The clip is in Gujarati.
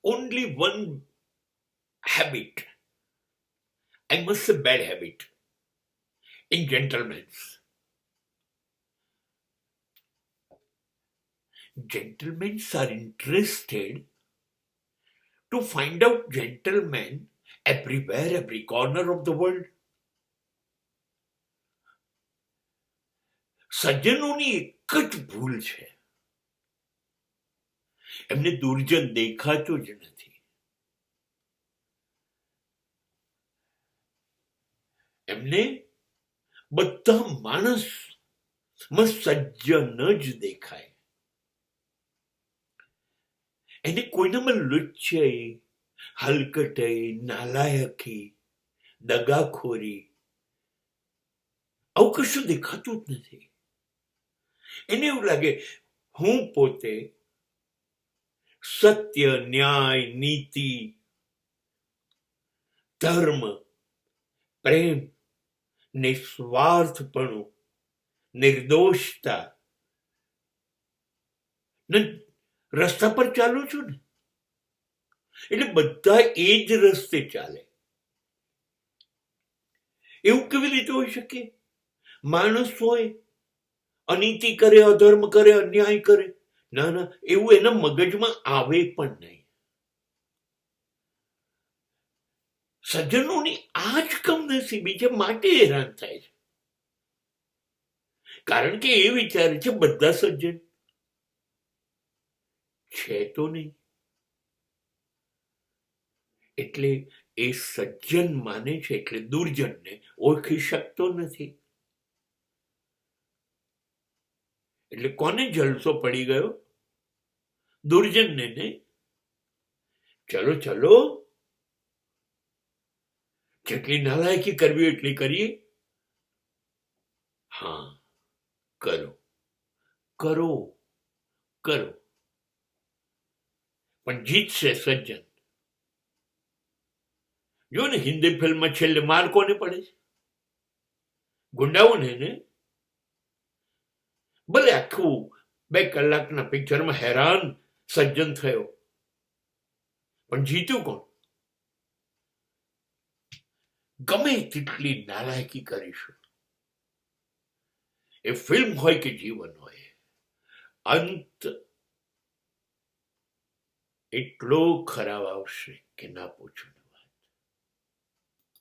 only one habit, I must say bad habit, in gentlemen. Gentlemen are interested to find out gentlemen everywhere, every corner of the world. સજ્જનોની એક જ ભૂલ છે, એમને દુર્જન દેખાતો જ નથી. એમને બધા માણસમાં સજ્જન જ દેખાય. એને કોઈનામાં લુચ્ચાઈ, હલકટાઈ, નાલાયકી, દગાખોરી આવું કશું દેખાતું જ નથી. એને એવું લાગે હું પોતે સત્ય, ન્યાય, નીતિ, ધર્મ, પ્રેમ, નિસ્વાર્થપણું, નિર્દોષતા રસ્તા પર ચાલું છું ને, એટલે બધા એ જ રસ્તે ચાલે. એવું કેવી રીતે હોઈ શકે? માણસ હોય, અનીતિ કરે, અધર્મ કરે, અન્યાય કરે, ના ના, એવું એના મગજમાં આવે પણ નહીં. સજ્જનોની આ જ કમનસીબી છે, માટે હેરાન થાય છે. કારણ કે એ વિચારે છે બધા સજ્જન છે તો નહીં, એટલે એ સજ્જન માને છે, એટલે દુર્જનને ઓળખી શકતો નથી. એટલે કોને જલસો પડી ગયો? દુર્જનને ને. ચલો ચલો, જેટલી નાલાયકી કરવી એટલી કરીએ. હા, કરો કરો કરો, પણ જીતશે સજ્જન. જો ને હિન્દી ફિલ્મમાં છેલ્લે માર કોને પડે છે? ગુંડાઓને ને. ભલે આખું 2 કલાકના પિક્ચરમાં હેરાન સજ્જન થયો, પણ જીત્યું કોણ? ગમે તેટલી નાલાયકી કરીશું, એ ફિલ્મ હોય કે જીવન હોય, અંત એટલો ખરાબ આવશે કે ના પૂછો.